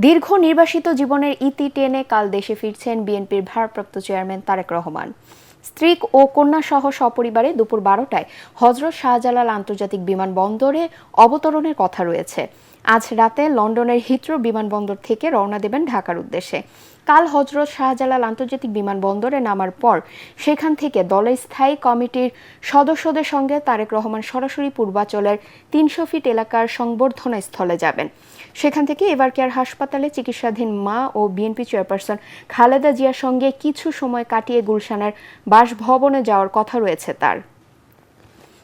দীর্ঘ নির্বাসিত জীবনের ইতি টেনে কাল দেশে ফিরছেন বিএনপির ভারপ্রাপ্ত চেয়ারম্যান তারেক রহমান। স্ত্রী ও কন্যা সহ সপরিবারে দুপুর 12টায় হযরত শাহজালাল আন্তর্জাতিক বিমানবন্দরে অবতরণের কথা রয়েছে। আজ রাতে লন্ডনের হিথ্রো বিমানবন্দর থেকে রওনা দেবেন ঢাকার উদ্দেশ্যে। কাল হযরত শাহজালাল আন্তর্জাতিক বিমানবন্দরে নামার পর সেখান থেকে দলের স্থায়ী কমিটির সদস্যদের সঙ্গে তারেক রহমান সরাসরি পূর্বাচলের ৩০০ ফিট এলাকার সংবর্ধনা স্থলে যাবেন। সেখান থেকে এভারকেয়ার হাসপাতালে চিকিৎসাধীন মা ও বিএনপি চেয়ারপারসন খালেদা জিয়ার সঙ্গে কিছু সময় কাটিয়ে গুলশানের বাসভবনে যাওয়ার কথা রয়েছে তার।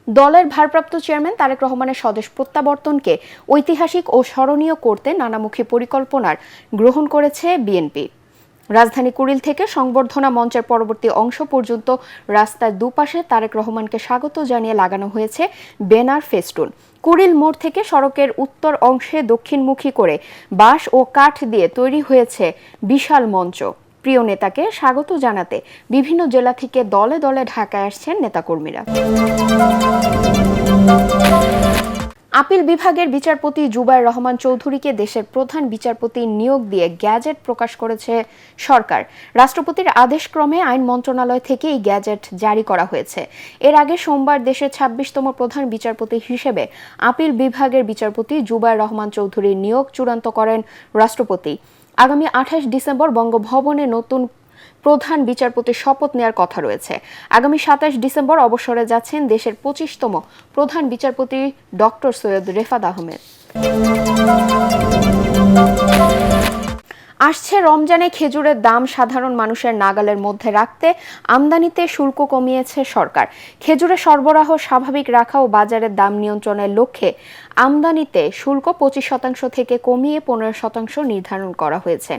দলের ভারপ্রাপ্ত চেয়ারম্যান তারেক রহমানের স্বদেশ প্রত্যাবর্তনকে ঐতিহাসিক ও স্মরণীয় করতে নানামুখী পরিকল্পনার গ্রহণ করেছে বিএনপি। রাজধানী কুড়িল থেকে সংবর্ধনা মঞ্চের পরবর্তী অংশ পর্যন্ত রাস্তার দুপাশে তারেক রহমানকে স্বাগত জানিয়ে লাগানো হয়েছে ব্যানার ফেস্টুন। কুড়িল মোড় থেকে সড়কের উত্তর অংশে দক্ষিণমুখী করে বাঁশ ও কাঠ দিয়ে তৈরি হয়েছে বিশাল মঞ্চ। প্রিয় নেতাকে স্বাগত জানাতে বিভিন্ন জেলা থেকে দলে দলে ঢাকায় আসছেন নেতাকর্মীরা। আপিল বিভাগের বিচারপতি জুবায়ের রহমান চৌধুরীকে দেশের প্রধান বিচারপতি নিয়োগ দিয়ে গ্যাজেট প্রকাশ করেছে সরকার। রাষ্ট্রপতির আদেশক্রমে আইন মন্ত্রণালয় থেকে এই গ্যাজেট জারি করা হয়েছে। এর আগে সোমবার দেশের ২৬তম প্রধান বিচারপতি হিসেবে আপিল বিভাগের বিচারপতি জুবায়ের রহমান চৌধুরীর নিয়োগ চূড়ান্ত করেন রাষ্ট্রপতি। আগামী ২৮ ডিসেম্বর বঙ্গভবনে নতুন প্রধান বিচারপতির শপথ নেওয়ার কথা রয়েছে। আগামী ২৭ ডিসেম্বর অবসরে যাচ্ছেন দেশের ২৫তম প্রধান বিচারপতি ডক্টর সৈয়দ রেফাত আহমেদ। আসছে রমজানে খেজুরের দাম সাধারণ মানুষের নাগালের মধ্যে রাখতে আমদানিতে শুল্ক কমিয়েছে সরকার। খেজুরের সরবরাহ স্বাভাবিক রাখা ও বাজারের দাম নিয়ন্ত্রণের লক্ষ্যে আমদানিতে শুল্ক ২৫% থেকে কমিয়ে ১৫% নির্ধারণ করা হয়েছে।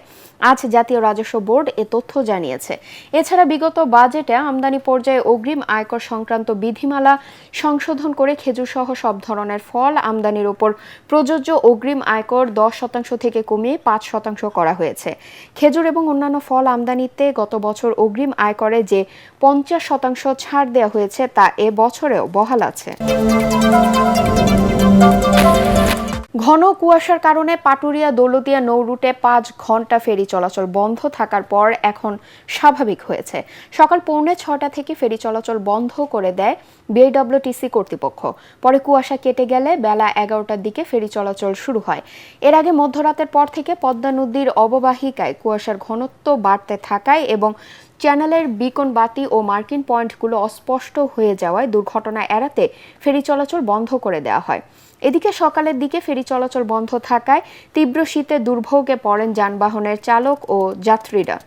আজ জাতীয় রাজস্ব বোর্ড এ তথ্য জানিয়েছে। এছাড়া বিগত বাজেটে আমদানি পর্যায়ে অগ্রিম আয়কর সংক্রান্ত বিধিমালা সংশোধন করে খেজুর সহ সব ধরনের ফল আমদানির উপর প্রযোজ্য অগ্রিম আয়কর 10% থেকে কমিয়ে 5% করা হয়েছে। খেজুর এবং অন্যান্য ফল আমদানিতে গত বছর অগ্রিম আয়করে যে 50% ছাড় দেওয়া হয়েছে তা এ বছরেও বহাল আছে। ঘন কুয়াশার কারণে পাটুরিয়া দৌলতদিয়া নৌ রুটে ৫ ঘন্টা ফেরি চলাচল বন্ধ থাকার পর এখন স্বাভাবিক হয়েছে। সকাল 6:45 থেকে ফেরি চলাচল বন্ধ করে দেয় বিআইডব্লিউটিসি কর্তৃপক্ষ। পরে কুয়াশা কেটে গেলে বেলা 11টার দিকে ফেরি চলাচল শুরু হয়। এর আগে মধ্যরাতের পর থেকে পদ্মা নদীর অববাহিকায় কুয়াশার ঘনত্ব বাড়তে থাকায় এবং চ্যানেলের বিকন বাতি ও মার্কিং পয়েন্টগুলো অস্পষ্ট হয়ে যাওয়ায় দুর্ঘটনা এড়াতে ফেরি চলাচল বন্ধ করে দেওয়া হয়। এদিকে সকালের দিকে ফেরি চলাচল বন্ধ থাকায় তীব্র শীতে দুর্ভোগে পড়েন যানবাহনের চালক ও যাত্রীরা।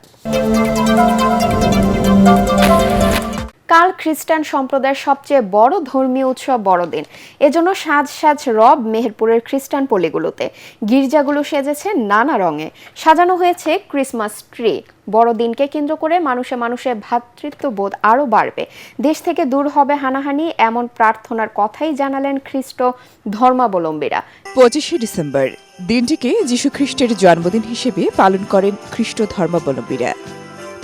কাল খ্রিস্টান সম্প্রদায়ের সবচেয়ে বড় ধর্মীয় উৎসব বড়দিন। এজন্য সাজ সাজ রব মেহেরপুরের খ্রিস্টান পল্লীগুলোতে। গির্জাগুলো সেজেছে নানা রঙে, সাজানো হয়েছে ক্রিসমাস ট্রি। বড়দিনকে কেন্দ্র করে মানুষে মানুষে ভ্রাতৃত্ববোধ আরও বাড়বে, দেশ থেকে দূর হবে হানাহানি, এমন প্রার্থনার কথাই জানালেন খ্রিস্ট ধর্মাবলম্বীরা। ২৫শে ডিসেম্বর দিনটিকে যীশু খ্রিস্টের জন্মদিন হিসেবে পালন করেন খ্রিস্ট ধর্মাবলম্বীরা।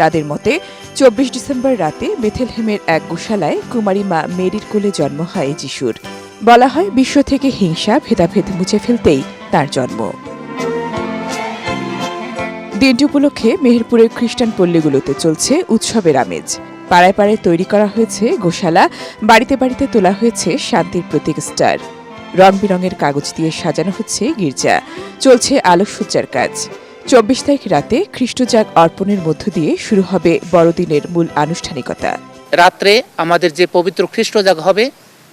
তাদের মতে ২৪ ডিসেম্বর রাতে বেথেলহেমের এক গোশালায় কুমারী মা মেরির কোলে জন্ম হয় যিশুর। বলা হয় বিশ্ব থেকে হিংসা ভেদাভেদ মুছে ফেলতেই তার জন্ম। দিনটি উপলক্ষে মেহেরপুরের খ্রিস্টান পল্লীগুলোতে চলছে উৎসবের আমেজ। পাড়ায় পাড়ায় তৈরি করা হয়েছে গোশালা, বাড়িতে বাড়িতে তোলা হয়েছে শান্তির প্রতীক স্টার। রং বেরঙের কাগজ দিয়ে সাজানো হচ্ছে গির্জা, চলছে আলোকসজ্জার কাজ। ২৪ তারিখ রাতে খ্রিস্টজাগ অর্পণের মধ্য দিয়ে শুরু হবে বড়দিনের মূল আনুষ্ঠানিকতা। রাত্রে আমাদের যে পবিত্র খ্রিস্টজাগ হবে,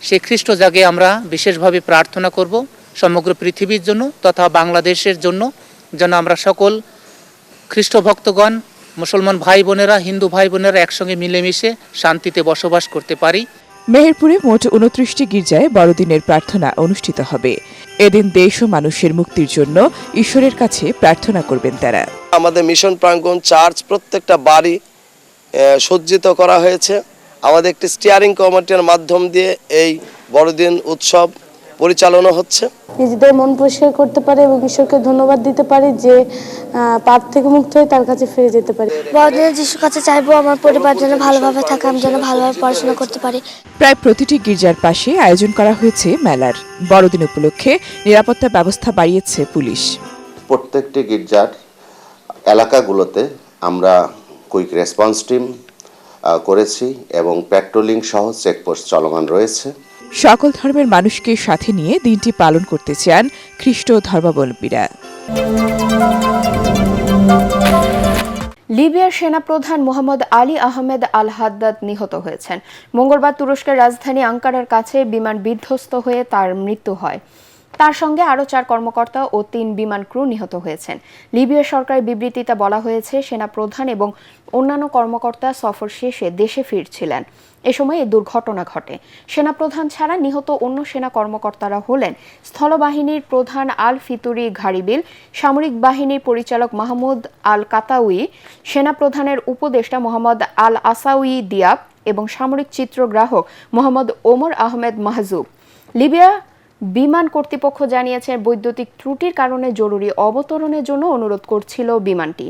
সেই খ্রিস্টজাগে আমরা বিশেষভাবে প্রার্থনা করব সমগ্র পৃথিবীর জন্য তথা বাংলাদেশের জন্য, যেন আমরা সকল খ্রিস্ট ভক্তগণ, মুসলমান ভাই বোনেরা, হিন্দু ভাই বোনেরা একসঙ্গে মিলেমিশে শান্তিতে বসবাস করতে পারি। মেহেরপুরে মোট ২৯টি গির্জায় বড়দিনের প্রার্থনা অনুষ্ঠিত হবে। এদিন দেশ ও মানুষের মুক্তির জন্য ঈশ্বরের কাছে প্রার্থনা করবেন তারা। আমাদের মিশন প্রাঙ্গণ চার্চ প্রত্যেকটা বাড়ি সজ্জিত করা হয়েছে। আমাদের একটি স্টিয়ারিং কমিটির মাধ্যম দিয়ে এই বড়দিন উৎসব পরিচালনা হচ্ছে। নিজেদের মন পরিষ্কার করতে পারে এবং ঈশ্বরকে ধন্যবাদ দিতে পারি যে পাপ থেকে মুক্ত হয়ে তার কাছে ফিরে যেতে পারি। বড়দিনে যিশুর কাছে চাইবো আমার পরিবার যেন ভালোভাবে থাকে, আমি যেন ভালোভাবে পড়াশোনা করতে পারি। প্রায় প্রতিটি গির্জার পাশে আয়োজন করা হয়েছে মেলার। বড়দিন উপলক্ষে নিরাপত্তা ব্যবস্থা বাড়িয়েছে পুলিশ। প্রত্যেকটি গির্জার এলাকাগুলোতে আমরা কুইক রেসপন্স টিম করেছি এবং পেট্রোলিং সহ চেকপোস্ট চলমান রয়েছে। সকল ধর্মের মানুষকে সাথে নিয়ে দিনটি পালন করতে চান খ্রিস্ট ধর্মাবলম্বীরা। লিবিয়ার সেনাপ্রধান মোহাম্মদ আলী আহমেদ আল হাদ্দাদ নিহত হয়েছেন। মঙ্গলবার তুরস্কের রাজধানী আঙ্কারার কাছে বিমান বিধ্বস্ত হয়ে তার মৃত্যু হয়। তার সঙ্গে আরও 4 কর্মকর্তা ও 3 বিমান ক্রু নিহত হয়েছেন। লিবিয়ার সরকারি বিবৃতিতে বলা হয়েছে, সেনাপ্রধান এবং অন্যান্য কর্মকর্তা সফর শেষে দেশে ফিরছিলেন। এ সময় এই দুর্ঘটনা ঘটে। সেনাপ্রধান ছাড়া নিহত অন্য সেনা কর্মকর্তারা হলেন স্থলবাহিনীর প্রধান আল ফিতুরি ঘারিবিল, সামরিক বাহিনীর পরিচালক মাহমুদ আল কাতাউই, সেনাপ্রধানের উপদেষ্টা মোহাম্মদ আল আসাউই দিয়াব এবং সামরিক চিত্রগ্রাহক মোহাম্মদ ওমর আহমেদ মাহজুব। লিবিয়া বিমান কর্তৃপক্ষ জানিয়েছে, বৈদ্যুতিক ত্রুটির কারণে জরুরি অবতরণের জন্য অনুরোধ করছিল বিমানটি।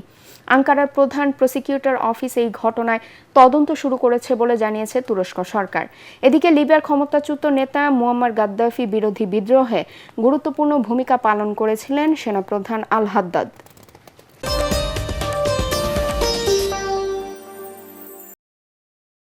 আঙ্কারার প্রধান প্রসিকিউটর অফিস এই ঘটনায় তদন্ত শুরু করেছে বলে জানিয়েছে তুরস্ক সরকার। এদিকে লিবিয়ার ক্ষমতাচ্যুত নেতা মুয়াম্মার গাদ্দাফি বিরোধী বিদ্রোহে গুরুত্বপূর্ণ ভূমিকা পালন করেছিলেন সেনাপ্রধান আল হাদ্দাদ।